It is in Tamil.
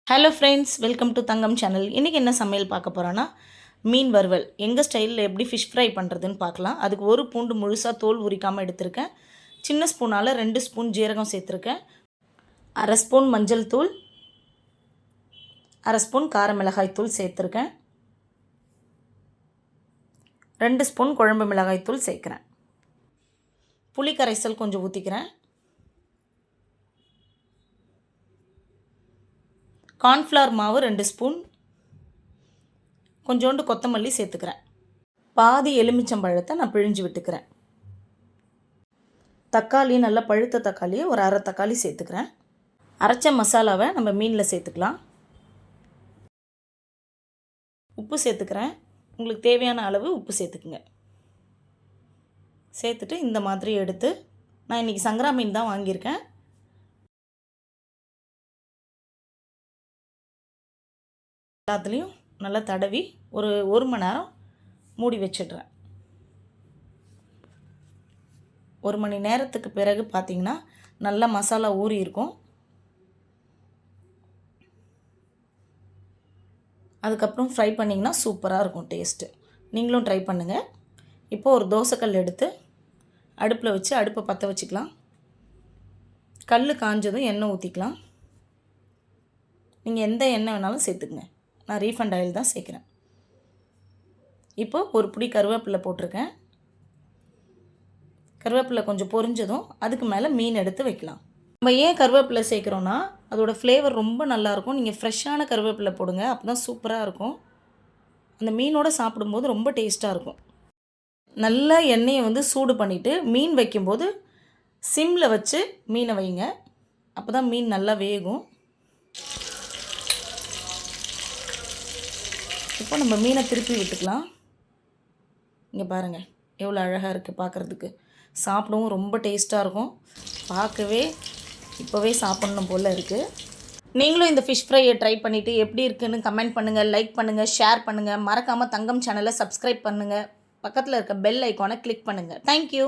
Hello friends, welcome to Thangam channel. இன்றைக்கி என்ன சமையல் பார்க்க போகிறோன்னா, மீன் வறுவல் எங்கள் ஸ்டைலில் எப்படி ஃபிஷ் ஃப்ரை பண்ணுறதுன்னு பார்க்கலாம். அதுக்கு ஒரு பூண்டு முழுசாக தோல் உரிக்காமல் எடுத்திருக்கேன். சின்ன ஸ்பூனால் 2 ஸ்பூன் ஜீரகம் சேர்த்துருக்கேன். 1/2 ஸ்பூன் மஞ்சள் தூள், 1/2 ஸ்பூன் கார மிளகாய் தூள் சேர்த்துருக்கேன். 2 ஸ்பூன் குழம்பு மிளகாய் தூள் சேர்க்குறேன். புளி கரைசல் கொஞ்சம் ஊற்றிக்கிறேன். கார்ன்ஃப்ளவர் மாவு 2 ஸ்பூன், கொஞ்சோண்டு கொத்தமல்லி சேர்த்துக்கிறேன். பாதி எலுமிச்சம்பழத்தை நான் பிழிஞ்சு விட்டுக்கிறேன். தக்காளி, நல்லா பழுத்த தக்காளியை ஒரு 1/2 தக்காளி சேர்த்துக்கிறேன். அரைச்ச மசாலாவை நம்ம மீனில் சேர்த்துக்கலாம். உப்பு சேர்த்துக்கிறேன். உங்களுக்கு தேவையான அளவு உப்பு சேர்த்துக்குங்க. சேர்த்துட்டு இந்த மாதிரி எடுத்து, நான் இன்றைக்கி சங்கரா மீன் தான் வாங்கியிருக்கேன். எல்லாத்துலேயும் நல்லா தடவி ஒரு மணி நேரம் மூடி வச்சிடுறேன். 1 மணி நேரத்துக்கு பிறகு பார்த்திங்கன்னா நல்லா மசாலா ஊறி இருக்கும். அதுக்கப்புறம் ஃப்ரை பண்ணிங்கன்னா சூப்பராக இருக்கும் டேஸ்ட்டு. நீங்களும் ட்ரை பண்ணுங்கள். இப்போது ஒரு தோசைக்கல் எடுத்து அடுப்பில் வச்சு அடுப்பை பற்ற வச்சுக்கலாம். கல் காஞ்சதும் எண்ணெய் ஊற்றிக்கலாம். நீங்கள் எந்த எண்ணெய் வேணாலும் சேர்த்துக்குங்க. நான் ரீஃபண்ட் ஆயில் தான் சேர்க்குறேன். இப்போது ஒரு பிடி கருவேப்பிலை போட்டிருக்கேன். கருவேப்பிலை கொஞ்சம் பொரிஞ்சதும் அதுக்கு மேலே மீன் எடுத்து வைக்கலாம். நம்ம ஏன் கருவேப்பிலை சேர்க்குறோன்னா, அதோடய ஃப்ளேவர் ரொம்ப நல்லாயிருக்கும். நீங்கள் ஃப்ரெஷ்ஷான கருவேப்பிலை போடுங்க, அப்போ தான் சூப்பராக இருக்கும். அந்த மீனோடு சாப்பிடும்போது ரொம்ப டேஸ்ட்டாக இருக்கும். நல்லா எண்ணெயை சூடு பண்ணிவிட்டு மீன் வைக்கும்போது சிம்மில் வச்சு மீனை வைங்க. அப்போ தான் மீன் நல்லா வேகும். இப்போ நம்ம மீனை திருப்பி விட்டுக்கலாம். இங்கே பாருங்கள் எவ்வளோ அழகாக இருக்குது பார்க்குறதுக்கு. சாப்பிடவும் ரொம்ப டேஸ்ட்டாக இருக்கும். பார்க்கவே இப்போவே சாப்பிட்ணும் போல் இருக்குது. நீங்களும் இந்த ஃபிஷ் ஃப்ரையை ட்ரை பண்ணிவிட்டு எப்படி இருக்குதுன்னு கமெண்ட் பண்ணுங்கள், லைக் பண்ணுங்கள், ஷேர் பண்ணுங்கள். மறக்காமல் தங்கம் சேனலை சப்ஸ்கிரைப் பண்ணுங்கள். பக்கத்தில் இருக்க பெல் ஐக்கானை கிளிக் பண்ணுங்கள். தேங்க்யூ.